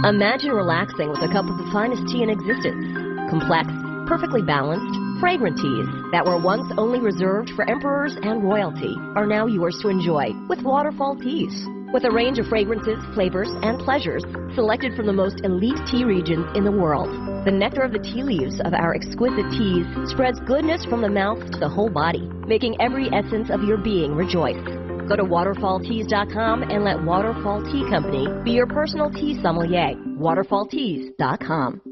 Imagine relaxing with a cup of the finest tea in existence. Complex, perfectly balanced, fragrant teas that were once only reserved for emperors and royalty are now yours to enjoy with Waterfall Teas. With a range of fragrances, flavors, and pleasures selected from the most elite tea regions in the world. The nectar of the tea leaves of our exquisite teas spreads goodness from the mouth to the whole body, making every essence of your being rejoice. Go to waterfallteas.com and let Waterfall Tea Company be your personal tea sommelier. waterfallteas.com.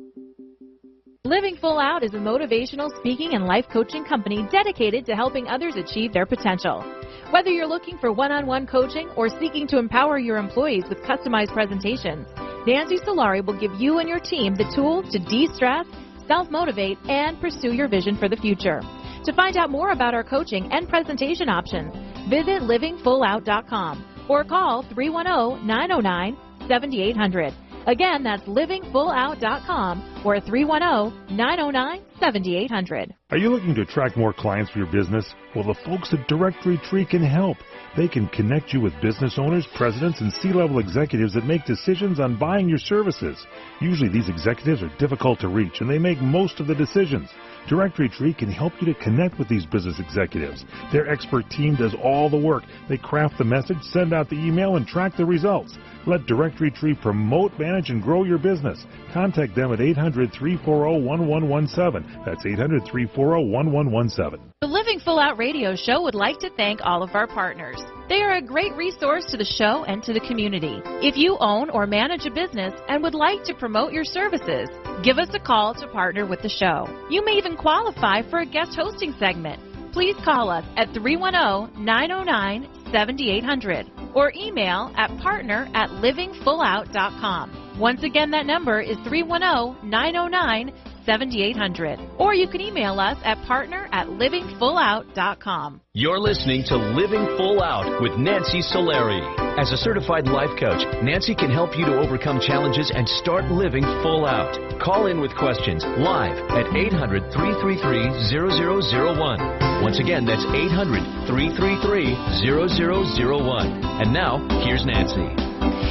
Living Full Out is a motivational speaking and life coaching company dedicated to helping others achieve their potential. Whether you're looking for one-on-one coaching or seeking to empower your employees with customized presentations, Nancy Solari will give you and your team the tools to de-stress, self-motivate, and pursue your vision for the future. To find out more about our coaching and presentation options, visit livingfullout.com or call 310-909-7800. Again, that's livingfullout.com or 310-909-7800. Are you looking to attract more clients for your business? Well, the folks at Directory Tree can help. They can connect you with business owners, presidents, and C-level executives that make decisions on buying your services. Usually these executives are difficult to reach, and they make most of the decisions. Directory Tree can help you to connect with these business executives. Their expert team does all the work. They craft the message, send out the email, and track the results. Let Directory Tree promote, manage, and grow your business. Contact them at 800-340-1117. That's 800-340-1117. The Living Full Out Radio Show would like to thank all of our partners. They are a great resource to the show and to the community. If you own or manage a business and would like to promote your services, give us a call to partner with the show. You may even qualify for a guest hosting segment. Please call us at 310-909-7800 or email at partner@livingfullout.com. Once again, that number is 310-909-7800. Or you can email us at partner@livingfullout.com. You're listening to Living Full Out with Nancy Solari. As a certified life coach, Nancy can help you to overcome challenges and start living full out. Call in with questions live at 800-333-0001. Once again, that's 800-333-0001. And now, here's Nancy.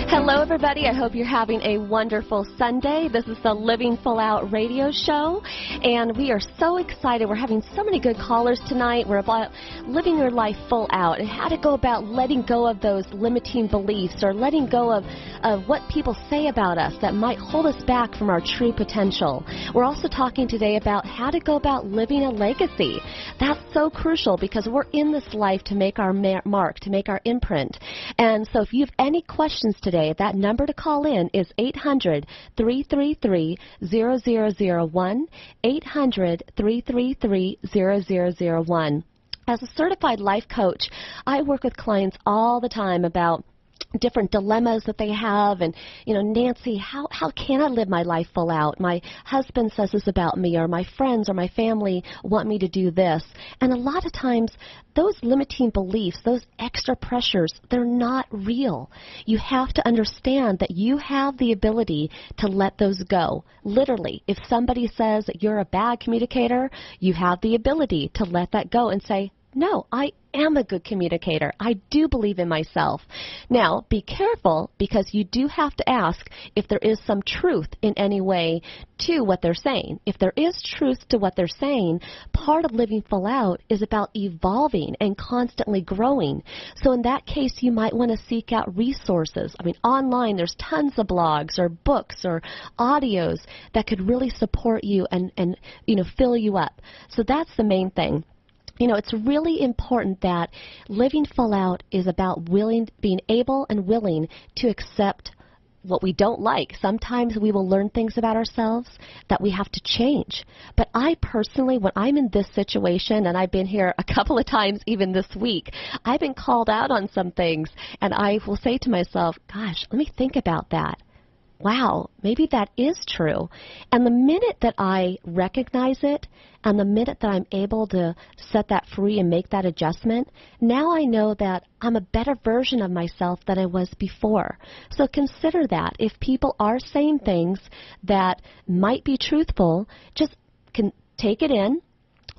Hello, everybody. I hope you're having a wonderful Sunday. This is the Living Full Out radio show, and we are so excited. We're having so many good callers tonight. We're about living your life full out and how to go about letting go of those limiting beliefs or letting go of what people say about us that might hold us back from our true potential. We're also talking today about how to go about living a legacy. That's so crucial because we're in this life to make our mark, to make our imprint. And so if you have any questions today, that number to call in is 800-333-0001, 800-333-0001. As a certified life coach, I work with clients all the time about different dilemmas that they have, and Nancy, how can I live my life full out? My husband says this about me, or my friends or my family want me to do this. And a lot of times those limiting beliefs, those extra pressures, they're not real. You have to understand that you have the ability to let those go. Literally, if somebody says that you're a bad communicator, you have the ability to let that go and say, no, I am a good communicator. I do believe in myself. Now, be careful because you do have to ask if there is some truth in any way to what they're saying. If there is truth to what they're saying, part of living full out is about evolving and constantly growing. So in that case, you might want to seek out resources. I mean, online, there's tons of blogs or books or audios that could really support you and fill you up. So that's the main thing. It's really important that living full out is about being able and willing to accept what we don't like. Sometimes we will learn things about ourselves that we have to change. But I personally, when I'm in this situation, and I've been here a couple of times even this week, I've been called out on some things, and I will say to myself, gosh, let me think about that. Wow, maybe that is true. And the minute that I recognize it and the minute that I'm able to set that free and make that adjustment, now I know that I'm a better version of myself than I was before. So consider that. If people are saying things that might be truthful, just take it in,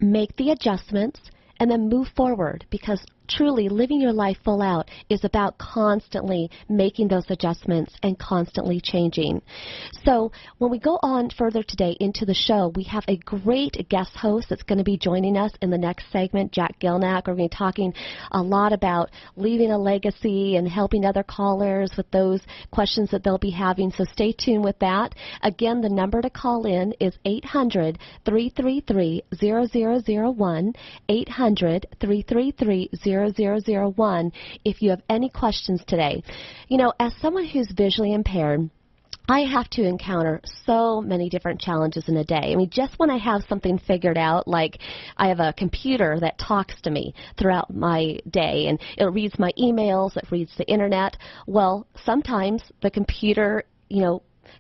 make the adjustments, and then move forward, because truly living your life full out is about constantly making those adjustments and constantly changing. So when we go on further today into the show, we have a great guest host that's going to be joining us in the next segment, Jack Gilnack. We're going to be talking a lot about leaving a legacy and helping other callers with those questions that they'll be having. So stay tuned with that. Again, the number to call in is 800-333-0001, 800-333-0001 if you have any questions today. You know, as someone who's visually impaired, I have to encounter so many different challenges in a day. I mean, just when I have something figured out, like I have a computer that talks to me throughout my day, and it reads my emails, it reads the internet. Well, sometimes the computer,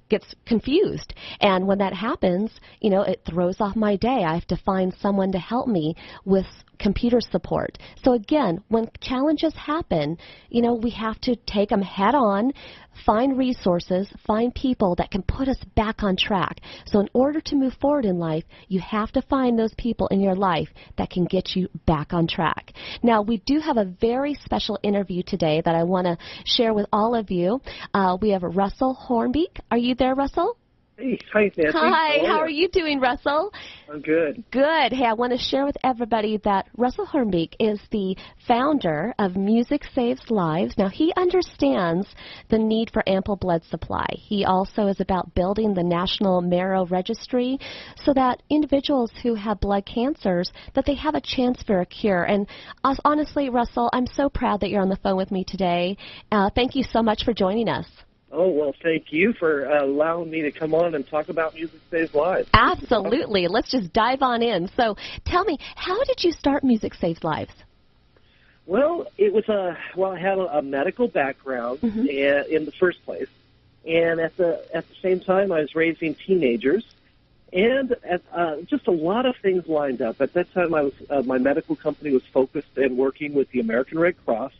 gets confused. And when that happens, it throws off my day. I have to find someone to help me with computer support. So again, when challenges happen, we have to take them head on, find resources, find people that can put us back on track. So in order to move forward in life, you have to find those people in your life that can get you back on track. Now, we do have a very special interview today that I want to share with all of you. We have Russell Hornbeak. Are you there, Russell? Hey, hi, Nancy. Hi, how are you doing, Russell? I'm good. Good. Hey, I want to share with everybody that Russell Hornbeak is the founder of Music Saves Lives. Now, he understands the need for ample blood supply. He also is about building the National Marrow Registry so that individuals who have blood cancers, that they have a chance for a cure. And honestly, Russell, I'm so proud that you're on the phone with me today. Thank you so much for joining us. Oh, well, thank you for allowing me to come on and talk about Music Saves Lives. Absolutely. Let's just dive on in. So tell me, how did you start Music Saves Lives? Well, it was I had a medical background in the first place, and at the same time, I was raising teenagers, and just a lot of things lined up. At that time, I was my medical company was focused and working with the American Red Cross.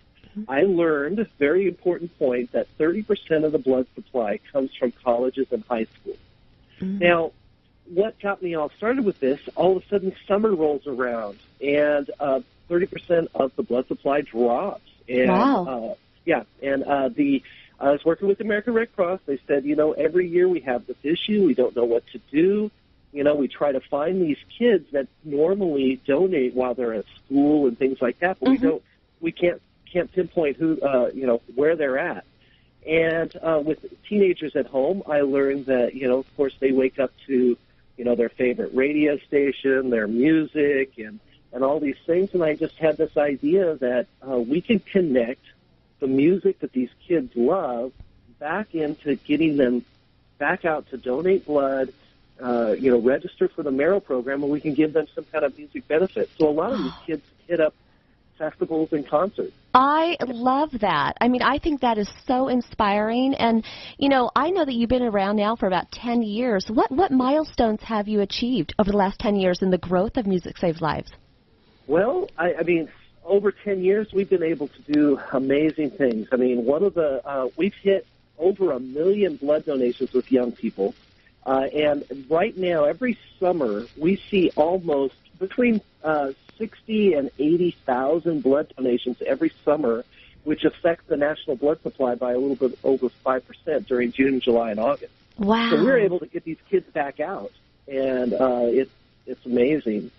I learned a very important point that 30% of the blood supply comes from colleges and high schools. Now, what got me all started with this, all of a sudden summer rolls around, and 30% of the blood supply drops. And, wow. I was working with the American Red Cross. They said, every year we have this issue. We don't know what to do. We try to find these kids that normally donate while they're at school and things like that, but we can't pinpoint who, where they're at. And with teenagers at home, I learned that, of course, they wake up to, their favorite radio station, their music, and all these things. And I just had this idea that we can connect the music that these kids love back into getting them back out to donate blood, register for the Marrow program, and we can give them some kind of music benefit. So a lot of these kids hit up festivals and concerts. I love that. I mean, I think that is so inspiring. And, I know that you've been around now for about 10 years. What milestones have you achieved over the last 10 years in the growth of Music Saves Lives? Well, I mean, over 10 years, we've been able to do amazing things. I mean, we've hit over 1 million blood donations with young people. And right now, every summer, we see almost between 60 and 80,000 blood donations every summer, which affects the national blood supply by a little bit over 5% during June, July, and August. Wow. So we're able to get these kids back out, and it's amazing.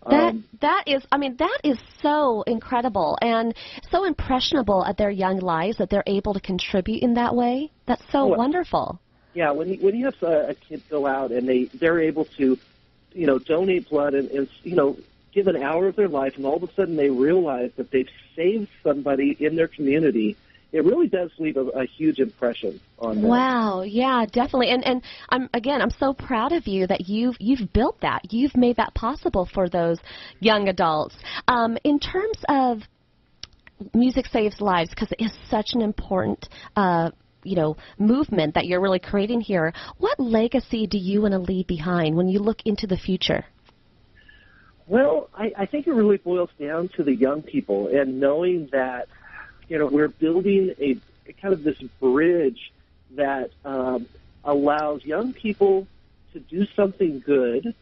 That is so incredible and so impressionable at their young lives that they're able to contribute in that way. That's so wonderful. Yeah, when you have a kid go out and they're able to, donate blood and give an hour of their life, and all of a sudden they realize that they've saved somebody in their community, it really does leave a huge impression on them. Wow, yeah, definitely. And I'm so proud of you that you've built that. You've made that possible for those young adults. In terms of Music Saves Lives, because it is such an important movement that you're really creating here, what legacy do you want to leave behind when you look into the future? Well, I think it really boils down to the young people and knowing that, we're building a kind of this bridge that allows young people to do something good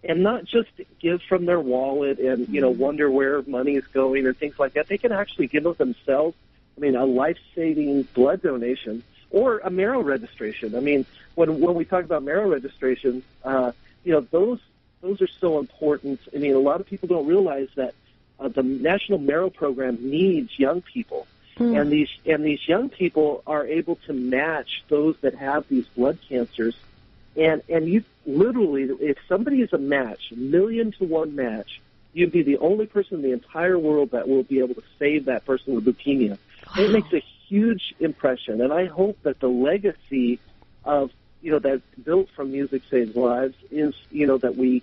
and not just give from their wallet and, you know, wonder where money is going or things like that. They can actually give of themselves, I mean, a life-saving blood donation or a marrow registration. I mean, when we talk about marrow registration, you know, those are so important. I mean, a lot of people don't realize that the National Marrow Program needs young people. And these young people are able to match those that have these blood cancers. And you literally, if somebody is a match, 1,000,000 to 1 match, you'd be the only person in the entire world that will be able to save that person with leukemia. Wow. It makes a huge impression, and I hope that the legacy of, you know, that's built from Music Saves Lives is, you know, that we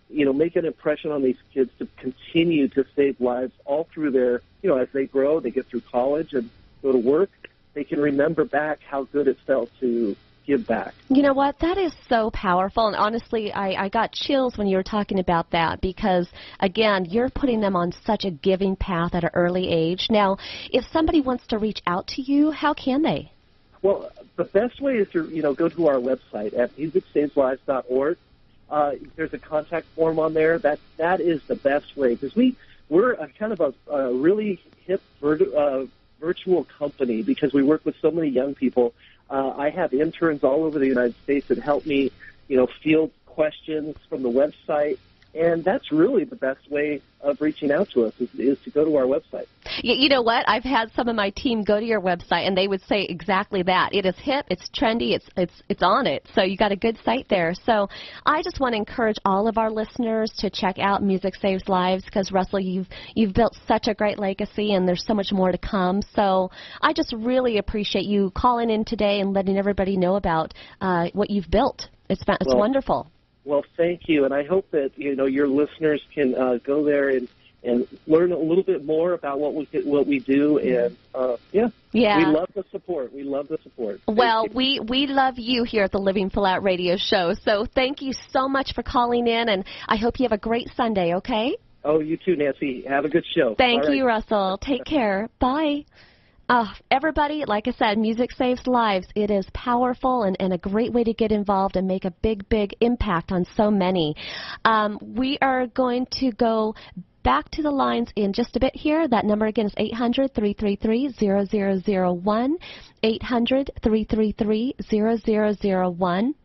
you know, make an impression on these kids to continue to save lives all through their, you know, as they grow, they get through college and go to work, they can remember back how good it felt to give back. You know what? That is so powerful. And honestly, I got chills when you were talking about that because, again, you're putting them on such a giving path at an early age. Now, if somebody wants to reach out to you, how can they? Well, the best way is to, you know, go to our website at musicsavesliveslives.org. There's a contact form on there. That is the best way because we're a kind of a really hip virtual company because we work with so many young people. I have interns all over the United States that help me, you know, field questions from the website. And that's really the best way of reaching out to us is to go to our website. You know what? I've had some of my team go to your website, and they would say exactly that. It is hip, it's trendy, it's on it. So you got a good site there. So I just want to encourage all of our listeners to check out Music Saves Lives because, Russell, you've built such a great legacy, and there's so much more to come. So I just really appreciate you calling in today and letting everybody know about what you've built. It's wonderful. Well, thank you, and I hope that, you know, your listeners can go there and learn a little bit more about what we do, and yeah, we love the support. We love the support. Well, we love you here at the Living Full Out Radio Show. So thank you so much for calling in, and I hope you have a great Sunday. Okay? Oh, you too, Nancy. Have a good show. Thank you, Russell. Take care. Bye. Everybody, like I said, Music Saves Lives. It is powerful and a great way to get involved and make a big, big impact on so many. We are going to go back to the lines in just a bit here. That number again is 800-333-0001, 800-333-0001.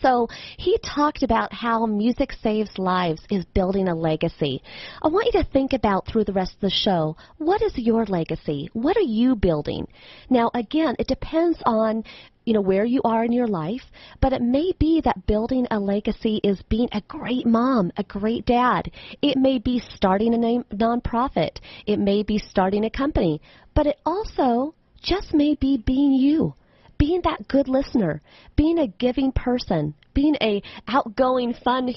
So he talked about how Music Saves Lives is building a legacy. I want you to think about through the rest of the show, what is your legacy? What are you building? Now, again, it depends on, you know, where you are in your life, but it may be that building a legacy is being a great mom, a great dad. It may be starting a nonprofit. It may be starting a company, but it also just may be being you. Being that good listener, being a giving person, being a outgoing, fun,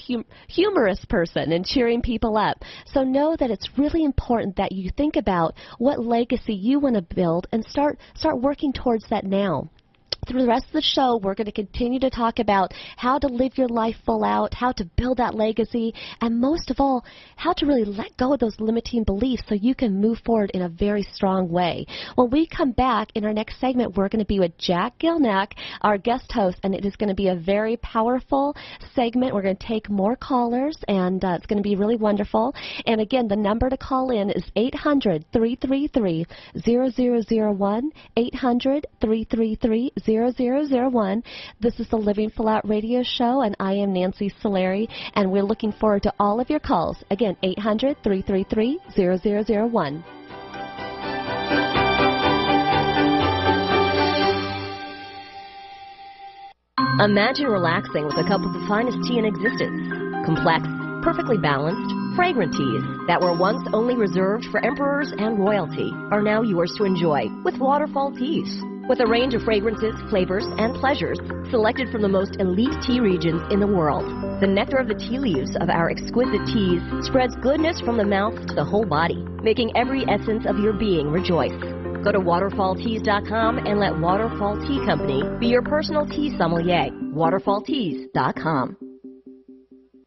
humorous person and cheering people up. So know that it's really important that you think about what legacy you want to build and start working towards that now. Through the rest of the show, we're going to continue to talk about how to live your life full out, how to build that legacy, and most of all, how to really let go of those limiting beliefs so you can move forward in a very strong way. When we come back in our next segment, we're going to be with Jack Gilnack, our guest host, and it is going to be a very powerful segment. We're going to take more callers, and it's going to be really wonderful. And again, the number to call in is 800-333-0001, 800-333-0001. This is the Living Full Out Radio Show, and I am Nancy Solari, and we're looking forward to all of your calls. Again, 800-333-0001. Imagine relaxing with a cup of the finest tea in existence. Complex, perfectly balanced, fragrant teas that were once only reserved for emperors and royalty are now yours to enjoy with Waterfall Teas. With a range of fragrances, flavors, and pleasures selected from the most elite tea regions in the world, the nectar of the tea leaves of our exquisite teas spreads goodness from the mouth to the whole body, making every essence of your being rejoice. Go to waterfallteas.com and let Waterfall Tea Company be your personal tea sommelier. waterfallteas.com.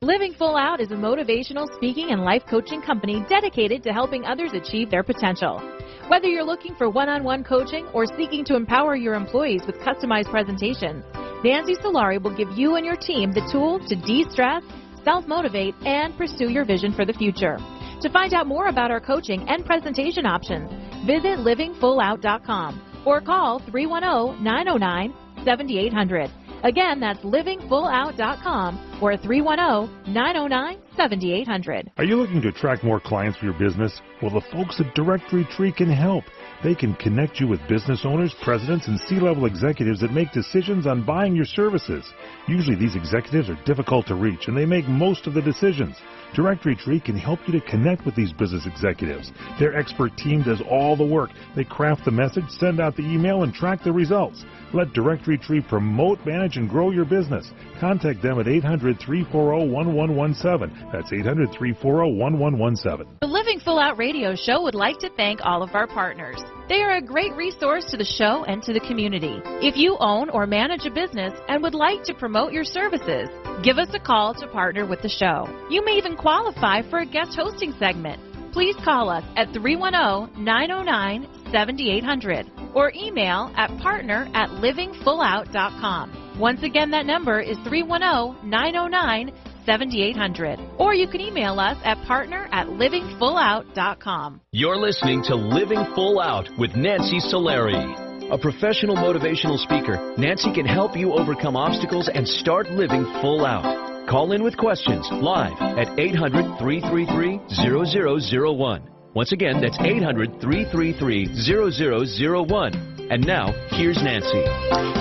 Living Full Out is a motivational speaking and life coaching company dedicated to helping others achieve their potential. Whether you're looking for one-on-one coaching or seeking to empower your employees with customized presentations, Nancy Solari will give you and your team the tools to de-stress, self-motivate, and pursue your vision for the future. To find out more about our coaching and presentation options, visit livingfullout.com or call 310-909-7800. Again, that's livingfullout.com or 310-909-7800. Are you looking to attract more clients for your business? Well, the folks at Directory Tree can help. They can connect you with business owners, presidents, and C-level executives that make decisions on buying your services. Usually these executives are difficult to reach, and they make most of the decisions. Directory Tree can help you to connect with these business executives. Their expert team does all the work. They craft the message, send out the email, and track the results. Let Directory Tree promote, manage, and grow your business. Contact them at 800-340-1117. That's 800-340-1117. The Living Full Out Radio Show would like to thank all of our partners. They are a great resource to the show and to the community. If you own or manage a business and would like to promote your services, give us a call to partner with the show. You may even qualify for a guest hosting segment. Please call us at 310-909-7800 or email at partner@livingfullout.com. Once again, that number is 310-909-7800. Or you can email us at partner@livingfullout.com. You're listening to Living Full Out with Nancy Solari. A professional motivational speaker, Nancy can help you overcome obstacles and start living full out. Call in with questions live at 800-333-0001. Once again, that's 800-333-0001. And now, here's Nancy.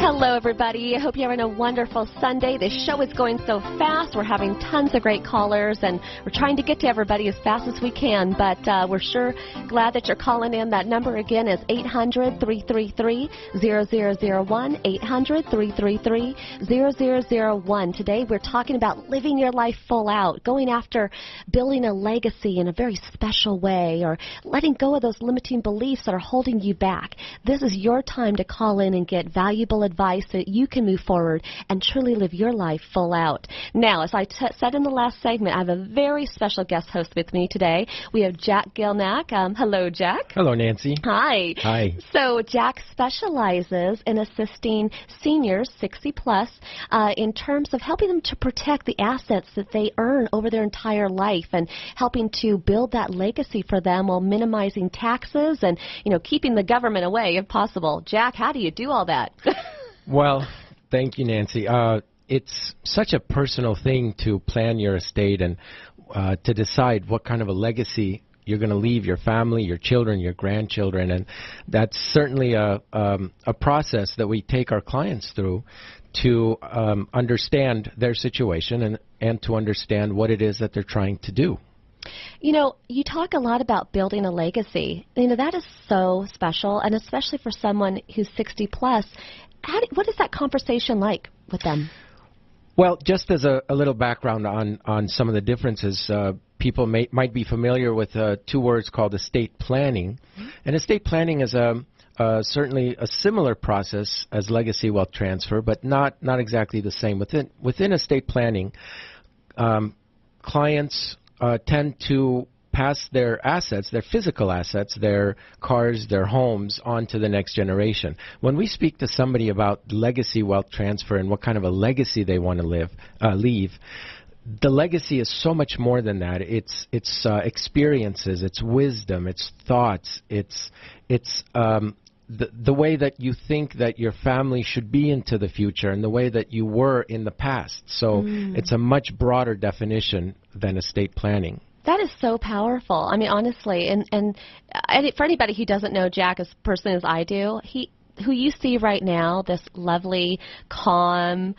Hello, everybody. I hope you're having a wonderful Sunday. This show is going so fast. We're having tons of great callers, and we're trying to get to everybody as fast as we can, but we're sure glad that you're calling in. That number again is 800-333-0001, 800-333-0001. Today, we're talking about living your life full out, going after building a legacy in a very special way, or letting go of those limiting beliefs that are holding you back. This is your time to call in and get valuable advice so that you can move forward and truly live your life full out. Now, as I said in the last segment, I have a very special guest host with me today. We have Jack Gilnack. Hello, Jack. Hello, Nancy. Hi. Hi. So Jack specializes in assisting seniors, 60 plus, in terms of helping them to protect the assets that they earn over their entire life and helping to build that legacy for them while minimizing taxes and, keeping the government away if possible. Jack, how do you do all that? Well, thank you, Nancy. It's such a personal thing to plan your estate and to decide what kind of a legacy you're going to leave your family, your children, your grandchildren, and that's certainly a process that we take our clients through to understand their situation and to understand what it is that they're trying to do. You talk a lot about building a legacy. That is so special, and especially for someone who's 60 plus. What is that conversation like with them? Well, just as a little background on some of the differences, people might be familiar with two words called estate planning. Mm-hmm. And estate planning is certainly a similar process as legacy wealth transfer, but not exactly the same. Within estate planning, clients tend to pass their assets, their physical assets, their cars, their homes, on to the next generation. When we speak to somebody about legacy wealth transfer and what kind of a legacy they want to leave, the legacy is so much more than that. It's experiences, it's wisdom, it's thoughts, it's the way that you think that your family should be into the future and the way that you were in the past. So it's a much broader definition than estate planning. That is so powerful. I mean, honestly, and for anybody who doesn't know Jack as person as I do, who you see right now, this lovely, calm,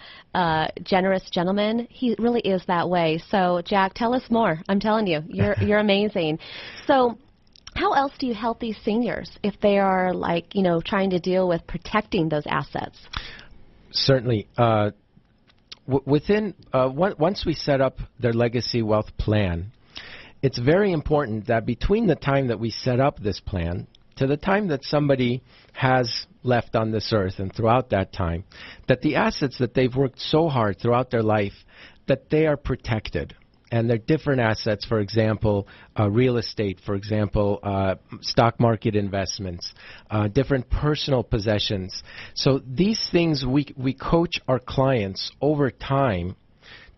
generous gentleman, he really is that way. So, Jack, tell us more. I'm telling you, you're amazing. So, how else do you help these seniors if they are trying to deal with protecting those assets? Certainly. Once we set up their legacy wealth plan, it's very important that between the time that we set up this plan to the time that somebody has left on this earth and throughout that time, that the assets that they've worked so hard throughout their life, that they are protected. And they're different assets, for example, real estate, for example, stock market investments, different personal possessions. So these things we coach our clients over time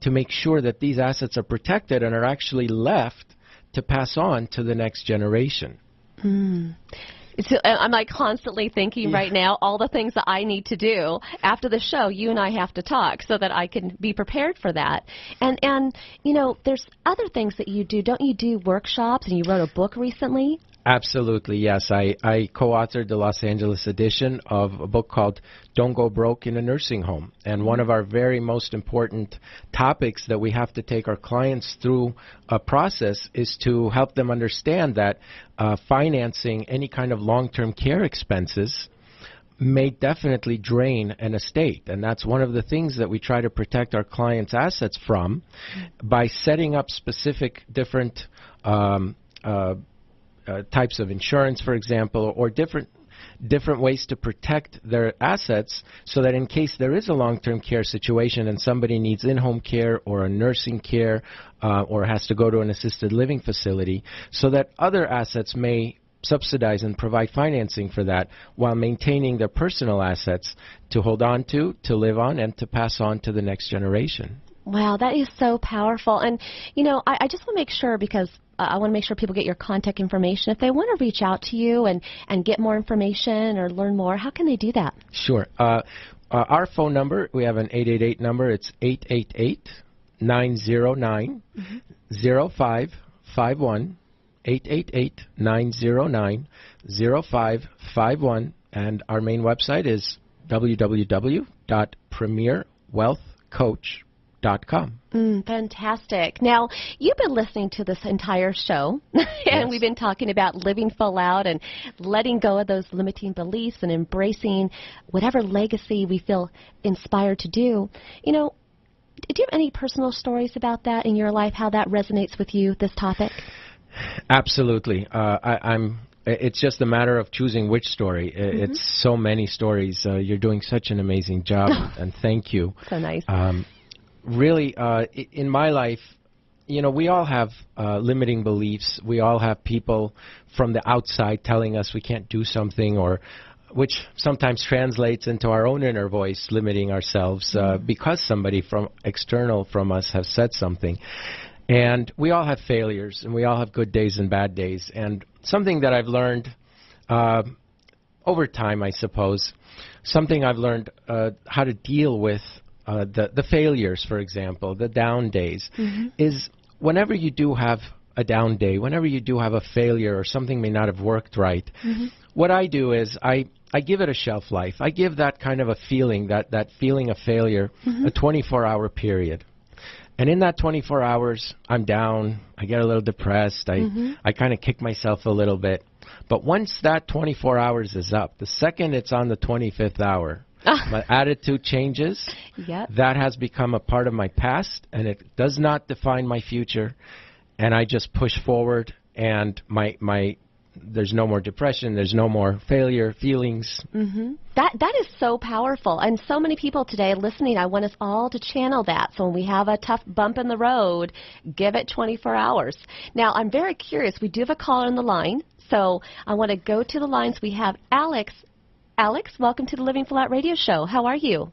to make sure that these assets are protected and are actually left to pass on to the next generation. So I'm like constantly thinking right now all the things that I need to do. After the show, you and I have to talk so that I can be prepared for that. And you know, there's other things that you do. Don't you do workshops, and you wrote a book recently? Absolutely, yes. I co-authored the Los Angeles edition of a book called Don't Go Broke in a Nursing Home. And one of our very most important topics that we have to take our clients through a process is to help them understand that financing any kind of long-term care expenses may definitely drain an estate. And that's one of the things that we try to protect our clients' assets from by setting up specific different types of insurance, for example, or different ways to protect their assets so that in case there is a long-term care situation and somebody needs in-home care or a nursing care or has to go to an assisted living facility, so that other assets may subsidize and provide financing for that while maintaining their personal assets to hold on to live on, and to pass on to the next generation. Wow, that is so powerful. And, you know, I just want to make sure, because I want to make sure people get your contact information. If they want to reach out to you and get more information or learn more, how can they do that? Sure. Our phone number, we have an 888 number. It's 888-909-0551, 888-909-0551. And our main website is www.premierwealthcoach.com. Fantastic. Now, you've been listening to this entire show, and we've been talking about living full out and letting go of those limiting beliefs and embracing whatever legacy we feel inspired to do. You know, do you have any personal stories about that in your life, how that resonates with you, this topic? Absolutely. It's just a matter of choosing which story. It's so many stories. You're doing such an amazing job, and thank you. So nice. Really, in my life, you know, we all have limiting beliefs. We all have people from the outside telling us we can't do something, or which sometimes translates into our own inner voice limiting ourselves because somebody from external from us has said something. And we all have failures, and we all have good days and bad days. And something that I've learned over time, I suppose, something I've learned how to deal with the failures, for example, the down days, is whenever you do have a down day, whenever you do have a failure or something may not have worked right, what I do is I give it a shelf life. I give that kind of a feeling, that feeling of failure, a 24-hour period. And in that 24 hours, I'm down, I get a little depressed, I kind of kick myself a little bit. But once that 24 hours is up, the second it's on the 25th hour, my attitude changes. That has become a part of my past, and it does not define my future. And I just push forward, and there's no more depression. There's no more failure feelings. That is so powerful. And so many people today listening, I want us all to channel that. So when we have a tough bump in the road, give it 24 hours. Now, I'm very curious. We do have a caller on the line. So I want to go to the lines. We have Alex. Alex, welcome to the Living Full Out Radio Show. How are you?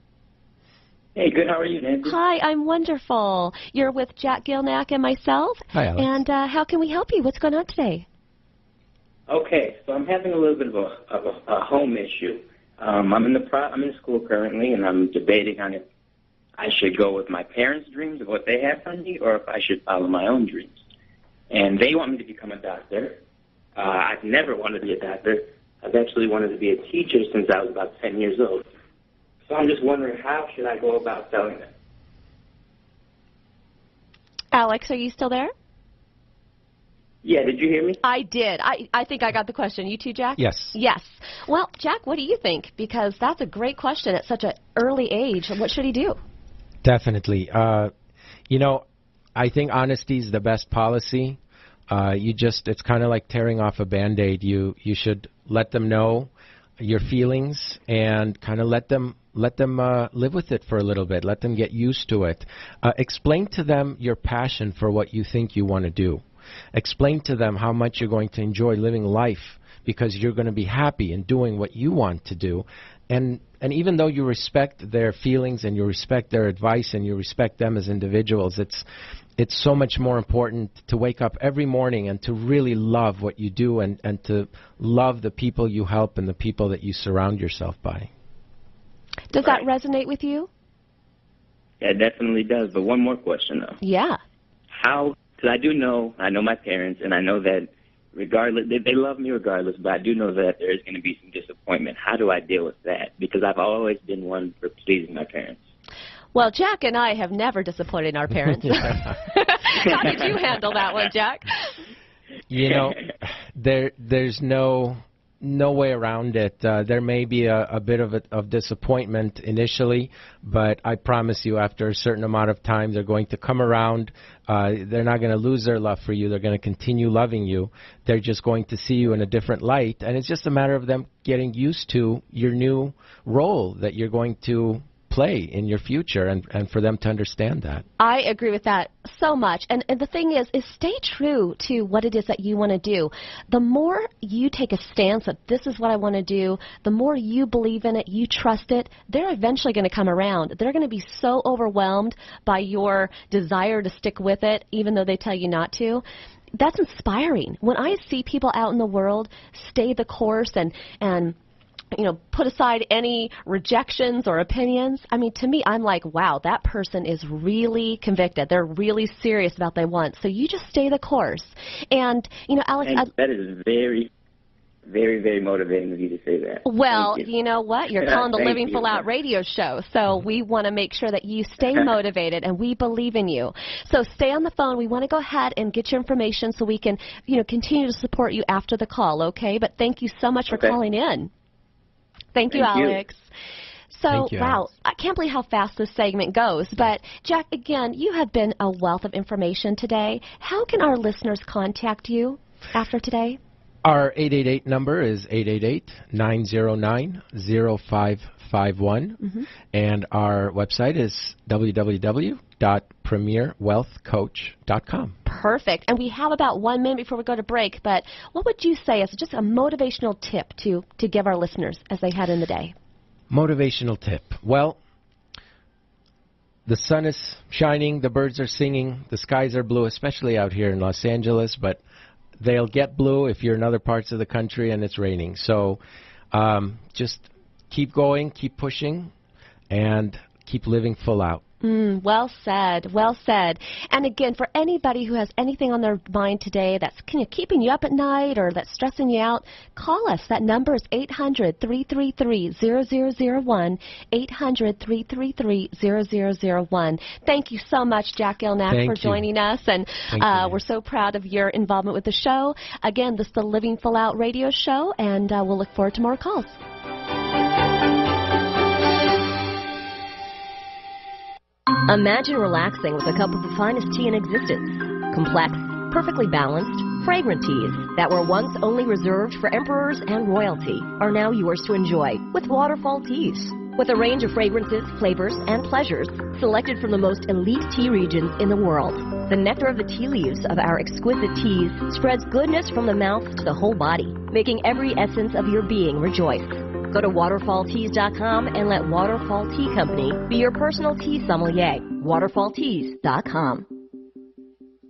Hey, good. How are you, Nancy? Hi, I'm wonderful. You're with Jack Gilnack and myself. Hi, Alex. And how can we help you? What's going on today? Okay, so I'm having a little bit of a home issue. I'm in school currently, and I'm debating on if I should go with my parents' dreams of what they have for me, or if I should follow my own dreams. And they want me to become a doctor. I've never wanted to be a doctor. I've actually wanted to be a teacher since I was about 10 years old. So I'm just wondering, how should I go about telling them? Alex, are you still there? Yeah, did you hear me? I did. I think I got the question. You too, Jack? Yes. Yes. Well, Jack, what do you think? Because that's a great question at such an early age. What should he do? Definitely. You know, I think honesty is the best policy. It's kind of like tearing off a Band-Aid. You should let them know your feelings and kind of let them live with it for a little bit. Let them get used to it. Explain to them your passion for what you think you want to do. Explain to them how much you're going to enjoy living life because you're going to be happy in doing what you want to do. And even though you respect their feelings and you respect their advice and you respect them as individuals, it's so much more important to wake up every morning and to really love what you do and to love the people you help and the people that you surround yourself by. Does that resonate with you? Yeah, it definitely does. But one more question, though. Yeah. How, because I know my parents, and I know that regardless, they love me regardless, but I do know that there is going to be some disappointment. How do I deal with that? Because I've always been one for pleasing my parents. Well, Jack and I have never disappointed our parents. How did you handle that one, Jack? You know, there's no way around it. There may be a bit of disappointment initially, but I promise you after a certain amount of time they're going to come around. They're not going to lose their love for you. They're going to continue loving you. They're just going to see you in a different light, and it's just a matter of them getting used to your new role that you're going to play in your future, and for them to understand that. I agree with that so much. And the thing is stay true to what it is that you want to do. The more you take a stance that this is what I want to do, the more you believe in it, you trust it, they're eventually going to come around. They're going to be so overwhelmed by your desire to stick with it, even though they tell you not to. That's inspiring. When I see people out in the world stay the course and put aside any rejections or opinions. I mean, to me, I'm like, wow, that person is really convicted. They're really serious about what they want. So you just stay the course. And, Alex... that is very, very, very motivating of you to say that. Well, you know what? You're calling the Living Full Out radio show. So we want to make sure that you stay motivated, and we believe in you. So stay on the phone. We want to go ahead and get your information so we can, continue to support you after the call, okay? But thank you so much for calling in. Thank you, Alex. So, wow, I can't believe how fast this segment goes. But, Jack, again, you have been a wealth of information today. How can our listeners contact you after today? Our 888 number is 888-909-0551. And our website is www.premierwealthcoach.com. Perfect. And we have about 1 minute before we go to break, but what would you say as just a motivational tip to give our listeners as they head in the day? Motivational tip. Well, the sun is shining, the birds are singing, the skies are blue, especially out here in Los Angeles, but they'll get blue if you're in other parts of the country and it's raining. So just keep going, keep pushing, and keep living full out. Well said. Well said. And again, for anybody who has anything on their mind today that's keeping you up at night or that's stressing you out, call us. That number is 800-333-0001, 800-333-0001. Thank you so much, Jack Ilnack, for joining us. And we're so proud of your involvement with the show. Again, this is the Living Full Out radio show, and we'll look forward to more calls. Imagine relaxing with a cup of the finest tea in existence. Complex, perfectly balanced, fragrant teas that were once only reserved for emperors and royalty are now yours to enjoy with Waterfall Teas. With a range of fragrances, flavors, and pleasures selected from the most elite tea regions in the world. The nectar of the tea leaves of our exquisite teas spreads goodness from the mouth to the whole body, making every essence of your being rejoice. Go to waterfallteas.com and let Waterfall Tea Company be your personal tea sommelier. waterfallteas.com.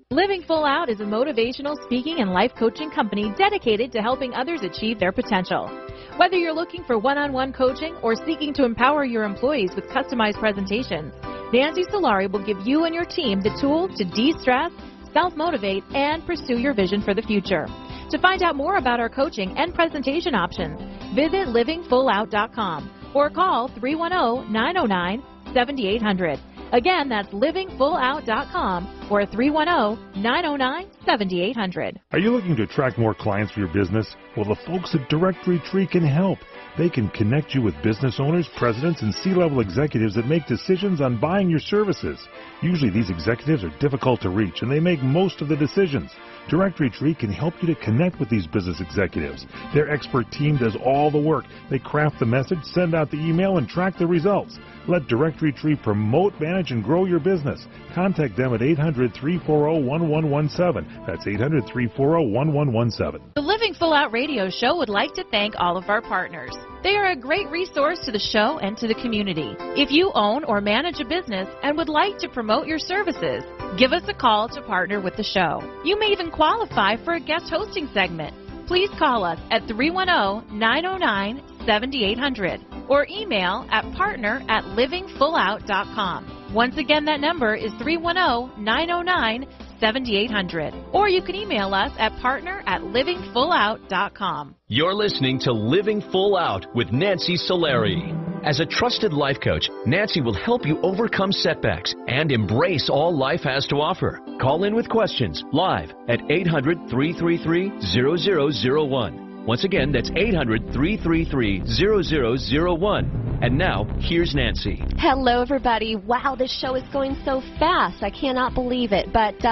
Living Full Out is a motivational speaking and life coaching company dedicated to helping others achieve their potential. Whether you're looking for one-on-one coaching or seeking to empower your employees with customized presentations, Nancy Solari will give you and your team the tools to de-stress, self-motivate, and pursue your vision for the future. To find out more about our coaching and presentation options, visit livingfullout.com or call 310-909-7800. Again, that's livingfullout.com or 310-909-7800. Are you looking to attract more clients for your business? Well, the folks at Directory Tree can help. They can connect you with business owners, presidents, and C-level executives that make decisions on buying your services. Usually these executives are difficult to reach, and they make most of the decisions. Directory Tree can help you to connect with these business executives. Their expert team does all the work. They craft the message, send out the email, and track the results. Let Directory Tree promote, manage, and grow your business. Contact them at 800-340-1117. That's 800-340-1117. The Living Full Out radio show would like to thank all of our partners. They are a great resource to the show and to the community. If you own or manage a business and would like to promote your services, give us a call to partner with the show. You may even qualify for a guest hosting segment. Please call us at 310-909-7800 or email at partner@livingfullout.com. Once again, that number is 310-909-7800. Or you can email us at partner@livingfullout.com. You're listening to Living Full Out with Nancy Solari. As a trusted life coach, Nancy will help you overcome setbacks and embrace all life has to offer. Call in with questions live at 800-333-0001. Once again, that's 800-333-0001. And now, here's Nancy. Hello, everybody. Wow, this show is going so fast. I cannot believe it. But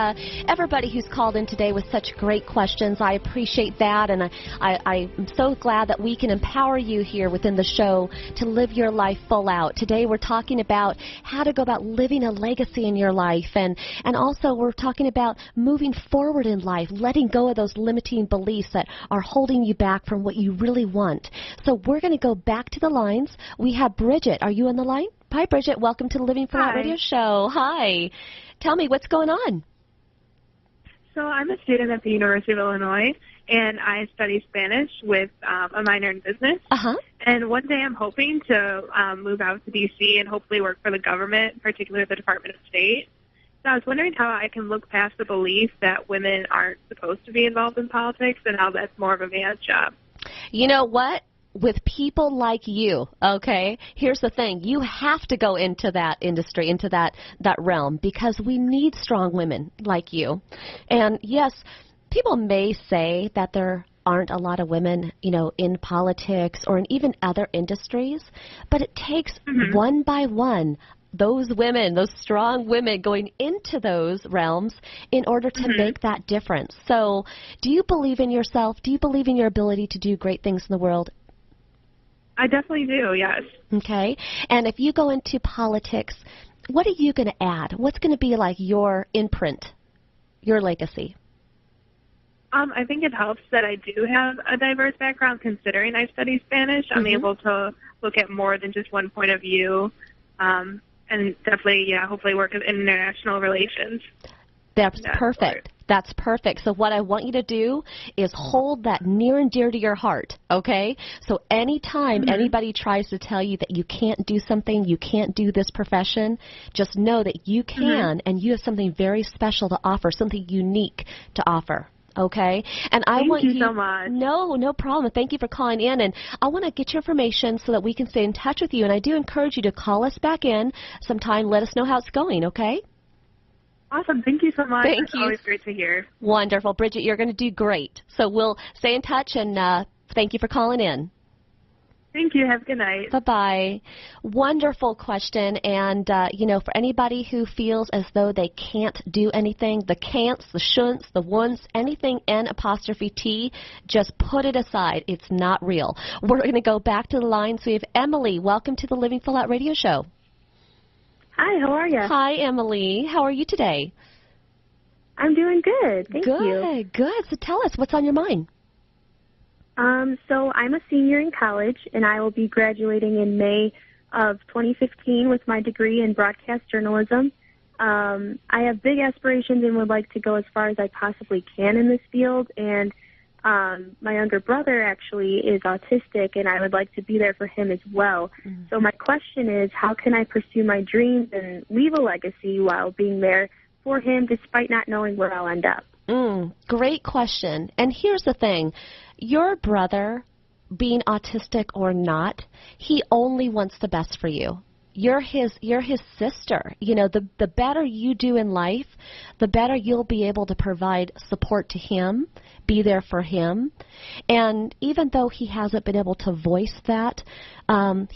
everybody who's called in today with such great questions, I appreciate that. And I'm so glad that we can empower you here within the show to live your life full out. Today, we're talking about how to go about living a legacy in your life. And also, we're talking about moving forward in life, letting go of those limiting beliefs that are holding you back from what you really want. So we're going to go back to the lines. We have Bridget. Are you on the line? Hi, Bridget. Welcome to the Living Full Out Radio Show. Hi. Tell me, what's going on? So I'm a student at the University of Illinois, and I study Spanish with a minor in business. Uh-huh. And one day I'm hoping to move out to D.C. and hopefully work for the government, particularly the Department of State. So I was wondering how I can look past the belief that women aren't supposed to be involved in politics and how that's more of a man's job. You know what? With people like you, okay, here's the thing. You have to go into that industry, into that realm, because we need strong women like you. And, yes, people may say that there aren't a lot of women, in politics or in even other industries, but it takes one by one those women, those strong women going into those realms in order to make that difference. So do you believe in yourself? Do you believe in your ability to do great things in the world? I definitely do, yes. Okay. And if you go into politics, what are you going to add? What's going to be like your imprint, your legacy? I think it helps that I do have a diverse background considering I study Spanish. I'm able to look at more than just one point of view. And definitely, hopefully work in international relations. That's perfect. That's perfect. So what I want you to do is hold that near and dear to your heart, okay? So anytime anybody tries to tell you that you can't do something, you can't do this profession, just know that you can, and you have something very special to offer, something unique to offer. Okay, and I want you so much. No problem. Thank you for calling in, and I want to get your information so that we can stay in touch with you. And I do encourage you to call us back in sometime. Let us know how it's going. Okay. Awesome. Thank you so much. Thank you. Always great to hear. Wonderful, Bridget. You're going to do great. So we'll stay in touch, and thank you for calling in. Thank you. Have a good night. Bye-bye. Wonderful question. And, for anybody who feels as though they can't do anything, the can'ts, the shouldn'ts, the wouldn'ts, anything N''T, just put it aside. It's not real. We're going to go back to the lines. We have Emily. Welcome to the Living Full Out Radio Show. Hi, how are you? Hi, Emily. How are you today? I'm doing good. Thank you. Good. So tell us, what's on your mind? So I'm a senior in college, and I will be graduating in May of 2015 with my degree in broadcast journalism. I have big aspirations and would like to go as far as I possibly can in this field, and my younger brother actually is autistic, and I would like to be there for him as well. So my question is, how can I pursue my dreams and leave a legacy while being there for him despite not knowing where I'll end up? Great question. And here's the thing. Your brother, being autistic or not, he only wants the best for you. You're his sister. The better you do in life, the better you'll be able to provide support to him, be there for him. And even though he hasn't been able to voice that, I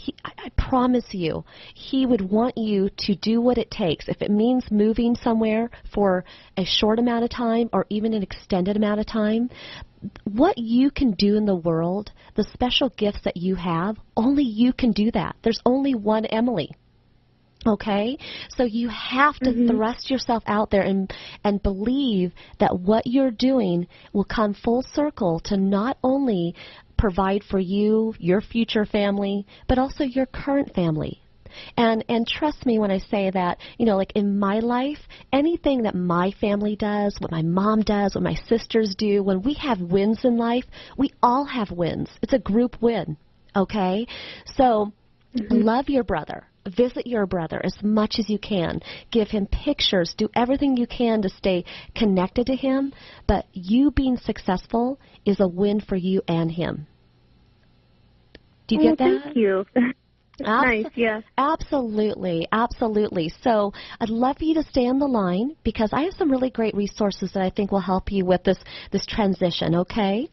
promise you, he would want you to do what it takes. If it means moving somewhere for a short amount of time or even an extended amount of time, what you can do in the world, the special gifts that you have, only you can do that. There's only one Emily. Okay? So you have to thrust yourself out there and believe that what you're doing will come full circle to not only provide for you, your future family, but also your current family. And trust me when I say that, like in my life, anything that my family does, what my mom does, what my sisters do, when we have wins in life, we all have wins. It's a group win, okay? So love your brother. Visit your brother as much as you can. Give him pictures. Do everything you can to stay connected to him. But you being successful is a win for you and him. Do you get that? Thank you. Nice, yeah. Absolutely, absolutely. So I'd love for you to stay on the line because I have some really great resources that I think will help you with this transition, okay?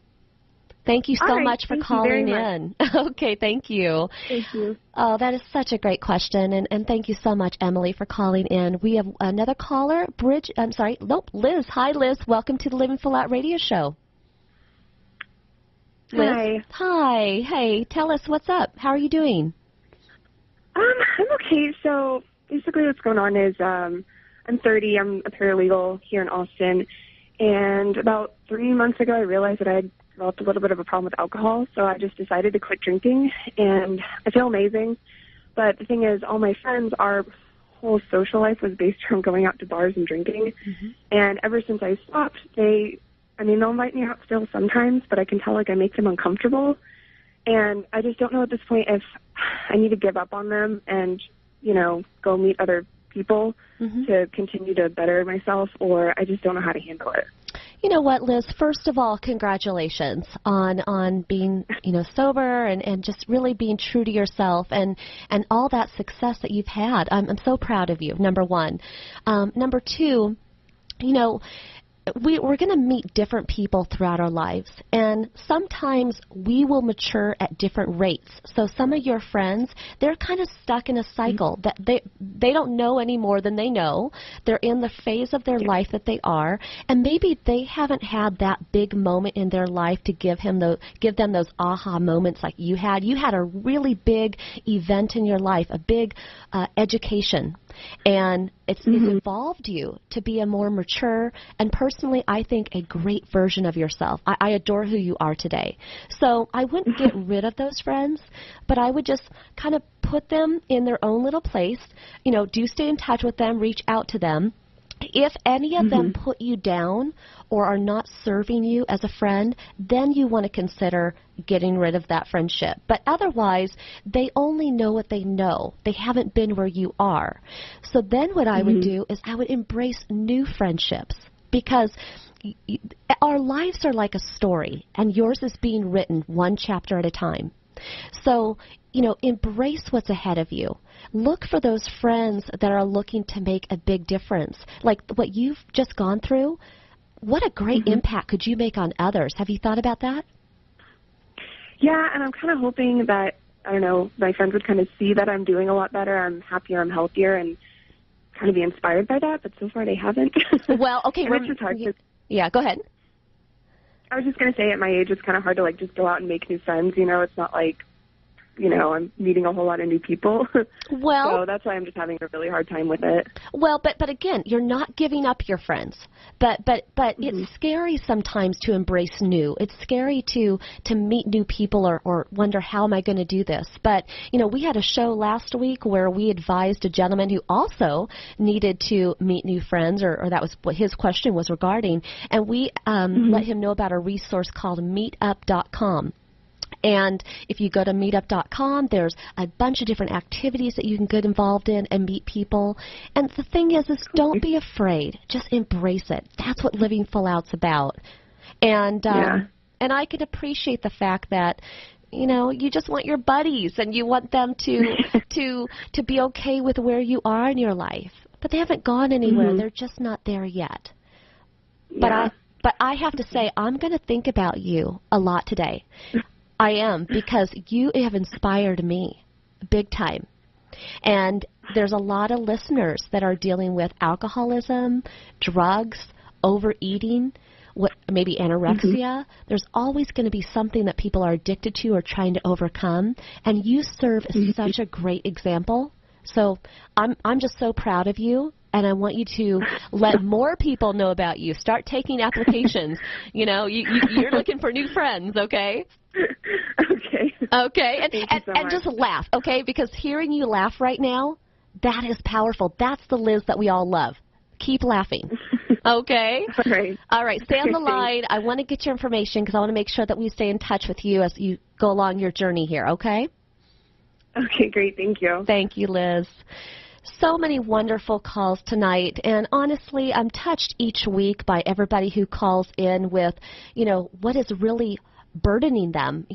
Thank you so much for calling in. Okay, thank you. Thank you. Oh, that is such a great question, and thank you so much, Emily, for calling in. We have another caller, Liz. Hi, Liz. Welcome to the Living Full Out radio show. Liz? Hi. Hi. Hey, tell us what's up. How are you doing? I'm okay. So basically what's going on is I'm 30. I'm a paralegal here in Austin. And about 3 months ago, I realized that I had developed a little bit of a problem with alcohol. So I just decided to quit drinking. And I feel amazing. But the thing is, all my friends, our whole social life was based around going out to bars and drinking. Mm-hmm. And ever since I stopped, they'll invite me out still sometimes, but I can tell, I make them uncomfortable. And I just don't know at this point if I need to give up on them and, go meet other people to continue to better myself, or I just don't know how to handle it. You know what, Liz? First of all, congratulations on being, sober and just really being true to yourself and all that success that you've had. I'm so proud of you, number one. Number two, we're going to meet different people throughout our lives, and sometimes we will mature at different rates. So some of your friends, they're kind of stuck in a cycle that they don't know any more than they know. They're in the phase of their life that they are, and maybe they haven't had that big moment in their life to give them those aha moments like you had. You had a really big event in your life, a big education. And it's evolved you to be a more mature and personally, I think, a great version of yourself. I adore who you are today. So I wouldn't get rid of those friends, but I would just kind of put them in their own little place. Do stay in touch with them, reach out to them. If any of them put you down or are not serving you as a friend, then you want to consider getting rid of that friendship. But otherwise, they only know what they know. They haven't been where you are. So then what I would do is I would embrace new friendships because our lives are like a story, and yours is being written one chapter at a time. So, embrace what's ahead of you. Look for those friends that are looking to make a big difference. Like what you've just gone through, what a great impact could you make on others? Have you thought about that? Yeah, and I'm kind of hoping that, my friends would kind of see that I'm doing a lot better, I'm happier, I'm healthier, and kind of be inspired by that, but so far they haven't. Well, okay. It's just hard to... Yeah, go ahead. I was just going to say at my age, it's kind of hard to, just go out and make new friends. It's not like, I'm meeting a whole lot of new people. Well, so that's why I'm just having a really hard time with it. Well, but again, you're not giving up your friends. But it's scary sometimes to embrace new. It's scary to meet new people or wonder how am I going to do this. But, we had a show last week where we advised a gentleman who also needed to meet new friends, or that was what his question was regarding. And we let him know about a resource called meetup.com. And if you go to meetup.com, there's a bunch of different activities that you can get involved in and meet people. And the thing is don't be afraid. Just embrace it. That's what Living Full Out's about. And and I can appreciate the fact that you just want your buddies and you want them to be okay with where you are in your life. But they haven't gone anywhere. They're just not there yet. Yeah. But I have to say, I'm going to think about you a lot today. I am, because you have inspired me big time. And there's a lot of listeners that are dealing with alcoholism, drugs, overeating, maybe anorexia. There's always going to be something that people are addicted to or trying to overcome. And you serve as such a great example. So I'm just so proud of you. and I want you to let more people know about you. Start taking applications. You're looking for new friends, okay? Okay. Okay, and just laugh, okay? Because hearing you laugh right now, that is powerful. That's the Liz that we all love. Keep laughing. Okay? All right. Stay on the line. I want to get your information because I want to make sure that we stay in touch with you as you go along your journey here, okay? Okay, great. Thank you. Thank you, Liz. So many wonderful calls tonight, and honestly, I'm touched each week by everybody who calls in with, what is really burdening them,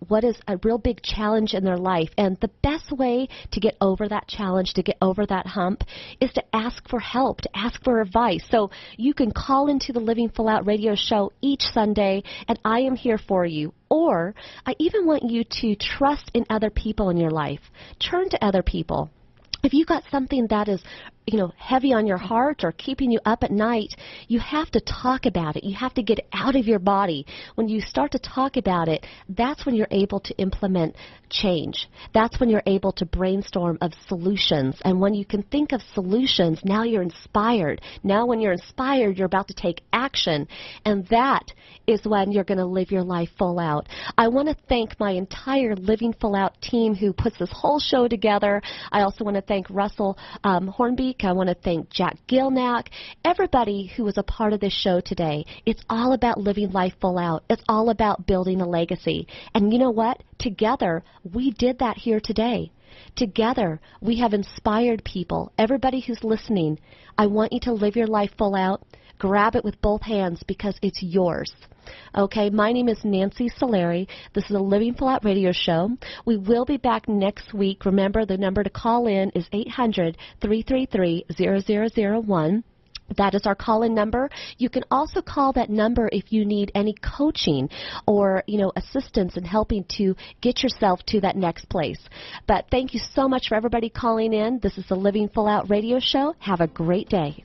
what is a real big challenge in their life. And the best way to get over that challenge, to get over that hump, is to ask for help, to ask for advice. So you can call into the Living Full Out radio show each Sunday, and I am here for you. Or I even want you to trust in other people in your life. Turn to other people. If you've got something that is, heavy on your heart or keeping you up at night, you have to talk about it. You have to get it out of your body. When you start to talk about it, that's when you're able to implement change. That's when you're able to brainstorm of solutions. And when you can think of solutions, now you're inspired. Now when you're inspired, you're about to take action. And that is when you're going to live your life full out. I want to thank my entire Living Full Out team who puts this whole show together. I also want to thank Russell Hornbeek. I want to thank Jack Gilnack, everybody who was a part of this show today. It's all about living life full out. It's all about building a legacy. And you know what? Together, we did that here today. Together, we have inspired people. Everybody who's listening, I want you to live your life full out. Grab it with both hands because it's yours. Okay, my name is Nancy Solari. This is a Living Full Out radio show. We will be back next week. Remember, the number to call in is 800-333-0001. That is our call-in number. You can also call that number if you need any coaching or, assistance in helping to get yourself to that next place. But thank you so much for everybody calling in. This is the Living Full Out radio show. Have a great day.